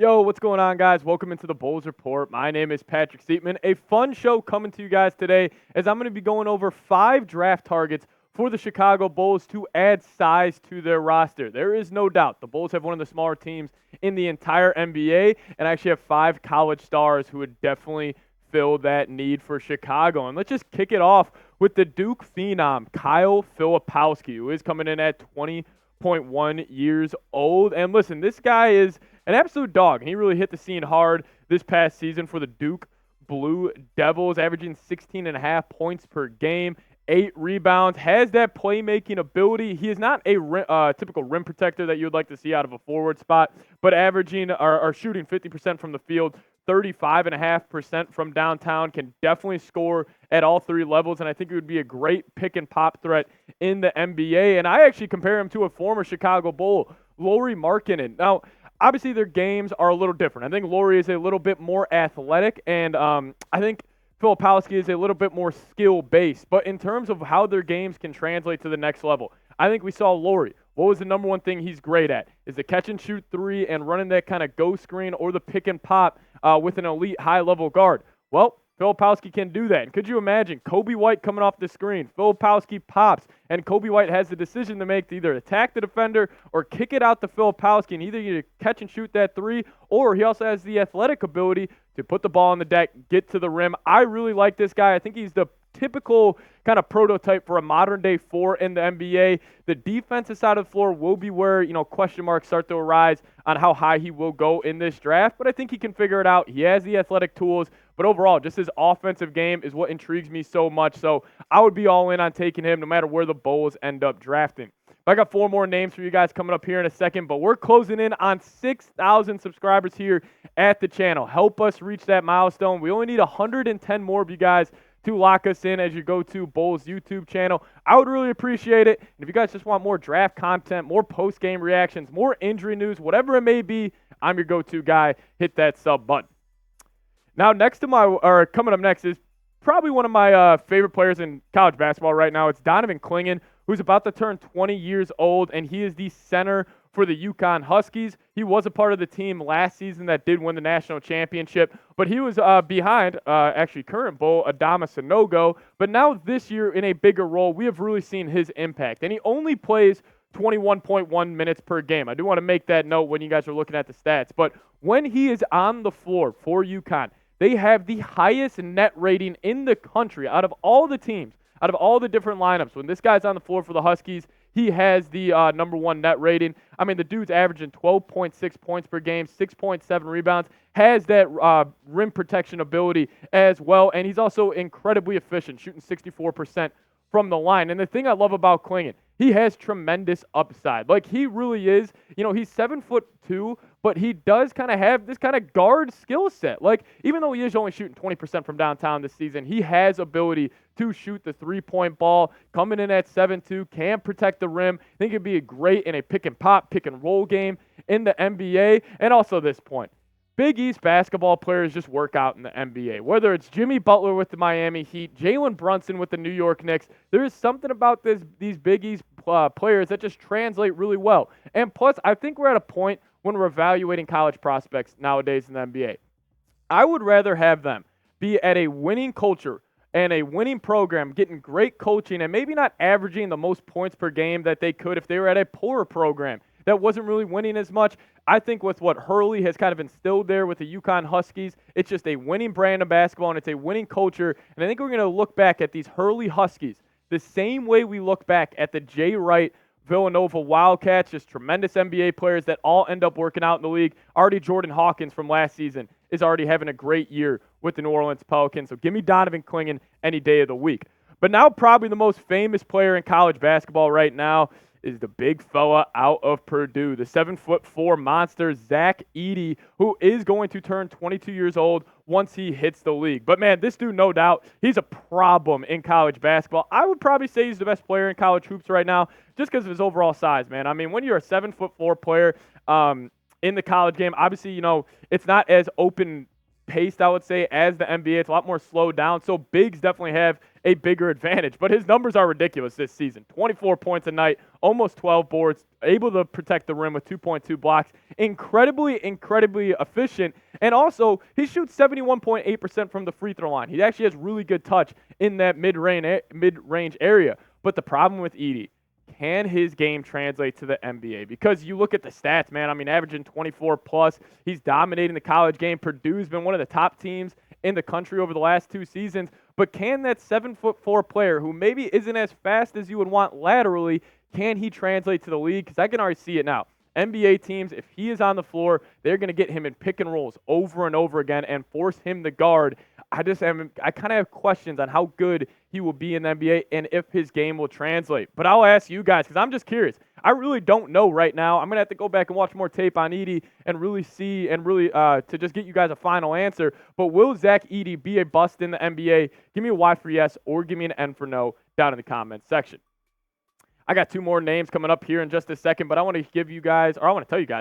Yo, what's going on, guys? Welcome into the Bulls Report. My name is Patrick Siepman. A fun show coming to you guys today as I'm going to be going over 5 draft targets for the Chicago Bulls to add size to their roster. There is no doubt the Bulls have one of the smaller teams in the entire NBA, and actually have 5 college stars who would definitely fill that need for Chicago. And let's just kick it off with the Duke phenom, Kyle Filipowski, who is coming in at 20.1 years old. And listen, this guy is an absolute dog, and he really hit the scene hard this past season for the Duke Blue Devils, averaging 16.5 points per game, 8 rebounds, has that playmaking ability. He is not a typical rim protector that you would like to see out of a forward spot, but averaging or shooting 50% from the field, 35.5% from downtown, can definitely score at all 3 levels, and I think it would be a great pick-and-pop threat in the NBA. And I actually compare him to a former Chicago Bull, Lauri Markannen. Now, obviously, their games are a little different. I think Lauri is a little bit more athletic, and I think Filipowski is a little bit more skill-based. But in terms of how their games can translate to the next level, I think we saw Lauri. What was the number one thing he's great at? Is the catch-and-shoot 3 and running that kind of go screen or the pick-and-pop with an elite high-level guard. Well, Filipowski can do that. And could you imagine Coby White coming off the screen? Filipowski pops, and Coby White has the decision to make to either attack the defender or kick it out to Filipowski and either catch and shoot that 3, or he also has the athletic ability to put the ball on the deck, get to the rim. I really like this guy. I think he's the typical kind of prototype for a modern-day 4 in the NBA. The defensive side of the floor will be where, question marks start to arise on how high he will go in this draft, but I think he can figure it out. He has the athletic tools, but overall, just his offensive game is what intrigues me so much, so I would be all in on taking him no matter where the Bulls end up drafting. I got 4 more names for you guys coming up here in a second, but we're closing in on 6,000 subscribers here at the channel. Help us reach that milestone. We only need 110 more of you guys to lock us in as you go to Bulls YouTube channel. I would really appreciate it. And if you guys just want more draft content, more post-game reactions, more injury news, whatever it may be, I'm your go-to guy. Hit that sub button. Now, coming up next is probably one of my favorite players in college basketball right now. It's Donovan Kingan, who's about to turn 20 years old, and he is the center for the UConn Huskies. He was a part of the team last season that did win the national championship, but he was behind current Bull Adama Sanogo. But now this year in a bigger role, we have really seen his impact, and he only plays 21.1 minutes per game. I do want to make that note when you guys are looking at the stats, but when he is on the floor for UConn, they have the highest net rating in the country out of all the teams, out of all the different lineups. When this guy's on the floor for the Huskies, he has the number 1 net rating. I mean, the dude's averaging 12.6 points per game, 6.7 rebounds, has that rim protection ability as well, and he's also incredibly efficient, shooting 64% from the line. And the thing I love about Kingan, he has tremendous upside. Like, he really is, he's 7'2", but he does kind of have this kind of guard skill set. Like, even though he is only shooting 20% from downtown this season, he has ability to shoot the 3-point ball, coming in at 7'2", can protect the rim. I think it'd be great in a pick-and-pop, pick-and-roll game in the NBA. And also this point, Big East basketball players just work out in the NBA. Whether it's Jimmy Butler with the Miami Heat, Jalen Brunson with the New York Knicks, there is something about these Big East players that just translate really well. And plus, I think we're at a point when we're evaluating college prospects nowadays in the NBA. I would rather have them be at a winning culture and a winning program, getting great coaching, and maybe not averaging the most points per game that they could if they were at a poorer program that wasn't really winning as much. I think with what Hurley has kind of instilled there with the UConn Huskies, it's just a winning brand of basketball, and it's a winning culture. And I think we're going to look back at these Hurley Huskies the same way we look back at the Jay Wright Villanova Wildcats, just tremendous NBA players that all end up working out in the league. Already Jordan Hawkins from last season is already having a great year with the New Orleans Pelicans. So give me Donovan Kingan any day of the week. But now probably the most famous player in college basketball right now is the big fella out of Purdue, the 7'4" monster, Zach Edey, who is going to turn 22 years old once he hits the league. But, man, this dude, no doubt, he's a problem in college basketball. I would probably say he's the best player in college hoops right now just because of his overall size, man. I mean, when you're a 7'4" player in the college game, obviously, it's not as open paced, I would say, as the NBA. It's a lot more slowed down, so bigs definitely have a bigger advantage. But his numbers are ridiculous this season. 24 points a night, almost 12 boards, able to protect the rim with 2.2 blocks. Incredibly efficient. And also, he shoots 71.8% from the free throw line. He actually has really good touch in that mid-range area. But the problem with Edey, can his game translate to the NBA? Because you look at the stats, man. I mean, averaging 24 plus. He's dominating the college game. Purdue's been one of the top teams in the country over the last 2 seasons. But can that 7'4" player, who maybe isn't as fast as you would want laterally, can he translate to the league? Because I can already see it now. NBA teams, if he is on the floor, they're going to get him in pick and rolls over and over again and force him to guard. I kind of have questions on how good he will be in the NBA and if his game will translate. But I'll ask you guys, because I'm just curious. I really don't know right now. I'm going to have to go back and watch more tape on Edey and really see and really to just get you guys a final answer. But will Zack Edey be a bust in the NBA? Give me a Y for yes or give me an N for no down in the comments section. I got 2 more names coming up here in just a second, but I want to tell you guys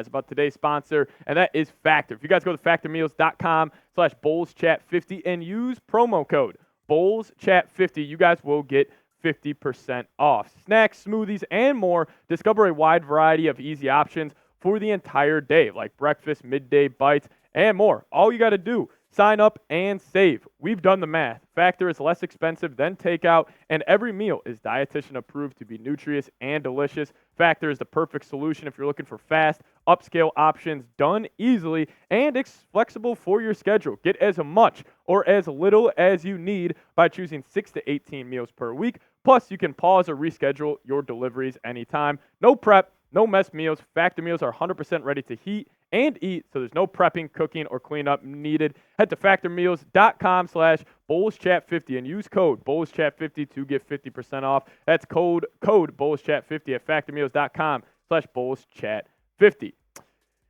about today's sponsor, and that is Factor. If you guys go to factormeals.com/BullsChat50 and use promo code BullsChat50, you guys will get 50% off. Snacks, smoothies, and more. Discover a wide variety of easy options for the entire day, like breakfast, midday bites, and more. All you got to do, sign up and save. We've done the math. Factor is less expensive than takeout, and every meal is dietitian approved to be nutritious and delicious. Factor is the perfect solution if you're looking for fast, upscale options done easily, and it's flexible for your schedule. Get as much or as little as you need by choosing 6 to 18 meals per week. Plus, you can pause or reschedule your deliveries anytime. No prep, no mess meals. Factor meals are 100% ready to heat and eat, so there's no prepping, cooking, or cleanup needed. Head to factormeals.com/BullsChat50 and use code BullsChat50 to get 50% off. That's code BullsChat50 at factormeals.com/BullsChat50.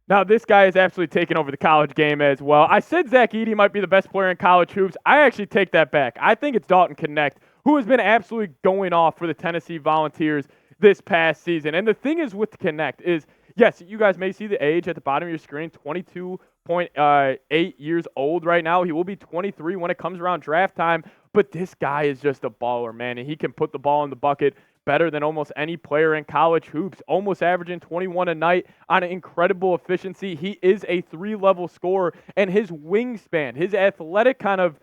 Now, this guy is absolutely taking over the college game as well. I said Zack Edey might be the best player in college hoops. I actually take that back. I think it's Dalton Connect, who has been absolutely going off for the Tennessee Volunteers this past season. And the thing is with Connect is, yes, you guys may see the age at the bottom of your screen, 22.8 years old right now. He will be 23 when it comes around draft time. But this guy is just a baller, man, and he can put the ball in the bucket better than almost any player in college hoops, almost averaging 21 a night on an incredible efficiency. He is a 3-level scorer, and his wingspan, his athletic kind of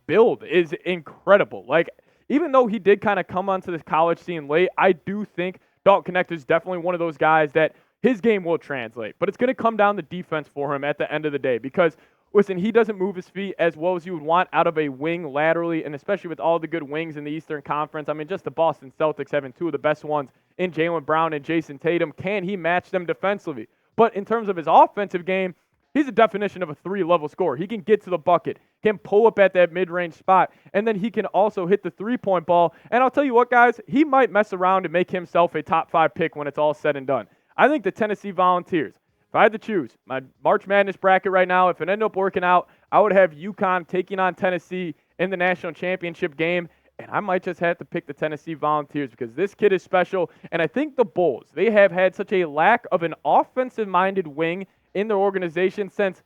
build is incredible. Like, even though he did kind of come onto this college scene late, I do think Dalton Connect is definitely one of those guys that his game will translate. But it's going to come down to defense for him at the end of the day because, listen, he doesn't move his feet as well as you would want out of a wing laterally, and especially with all the good wings in the Eastern Conference. I mean, just the Boston Celtics having 2 of the best ones in Jaylen Brown and Jason Tatum. Can he match them defensively? But in terms of his offensive game, he's a definition of a 3-level scorer. He can get to the bucket, can pull up at that mid-range spot, and then he can also hit the 3-point ball. And I'll tell you what, guys, he might mess around and make himself a top 5 pick when it's all said and done. I think the Tennessee Volunteers, if I had to choose my March Madness bracket right now, if it ended up working out, I would have UConn taking on Tennessee in the national championship game. And I might just have to pick the Tennessee Volunteers because this kid is special. And I think the Bulls, they have had such a lack of an offensive-minded wing in their organization since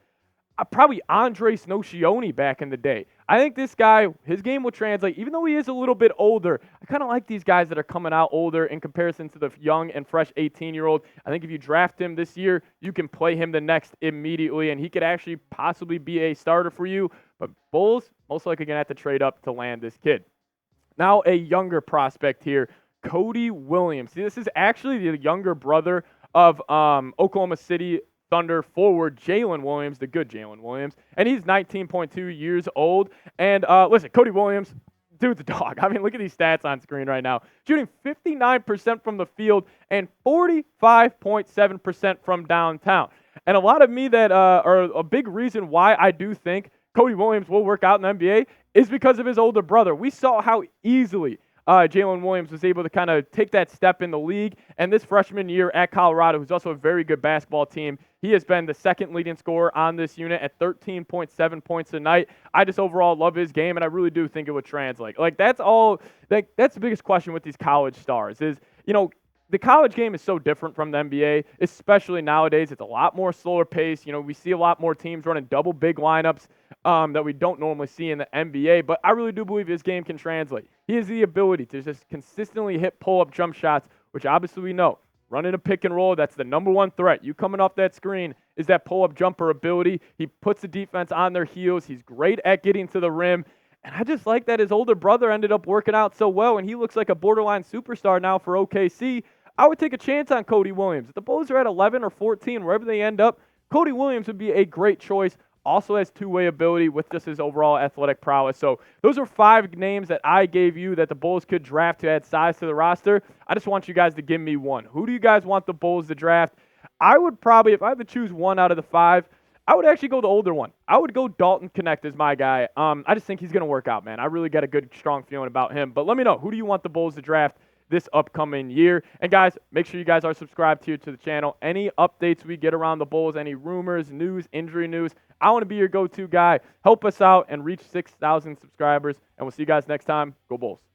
probably Andres Nocioni back in the day. I think this guy, his game will translate. Even though he is a little bit older, I kind of like these guys that are coming out older in comparison to the young and fresh 18-year-old. I think if you draft him this year, you can play him the next immediately, and he could actually possibly be a starter for you. But Bulls, most likely going to have to trade up to land this kid. Now a younger prospect here, Cody Williams. See, this is actually the younger brother of Oklahoma City Thunder forward Jalen Williams, the good Jalen Williams, and he's 19.2 years old. And listen, Cody Williams, dude's a dog. I mean, look at these stats on screen right now. Shooting 59% from the field and 45.7% from downtown. And a lot of me that are a big reason why I do think Cody Williams will work out in the NBA is because of his older brother. We saw how easily Jalen Williams was able to kind of take that step in the league. And this freshman year at Colorado, who's also a very good basketball team, he has been the second leading scorer on this unit at 13.7 points a night. I just overall love his game, and I really do think it would translate. Like, that's the biggest question with these college stars is, the college game is so different from the NBA, especially nowadays. It's a lot more slower pace. We see a lot more teams running double big lineups that we don't normally see in the NBA, but I really do believe his game can translate. He has the ability to just consistently hit pull-up jump shots, which obviously we know. Running a pick and roll, that's the number one threat. You coming off that screen is that pull-up jumper ability. He puts the defense on their heels. He's great at getting to the rim. And I just like that his older brother ended up working out so well, and he looks like a borderline superstar now for OKC. I would take a chance on Cody Williams. If the Bulls are at 11 or 14, wherever they end up, Cody Williams would be a great choice. Also has two-way ability with just his overall athletic prowess. So those are 5 names that I gave you that the Bulls could draft to add size to the roster. I just want you guys to give me one. Who do you guys want the Bulls to draft? I would probably, if I had to choose one out of the 5, I would actually go the older one. I would go Dalton Connect as my guy. I just think he's going to work out, man. I really got a good, strong feeling about him. But let me know, who do you want the Bulls to draft this upcoming year? And guys, make sure you guys are subscribed here to the channel. Any updates we get around the Bulls, any rumors, news, injury news, I want to be your go-to guy. Help us out and reach 6,000 subscribers. And we'll see you guys next time. Go Bulls.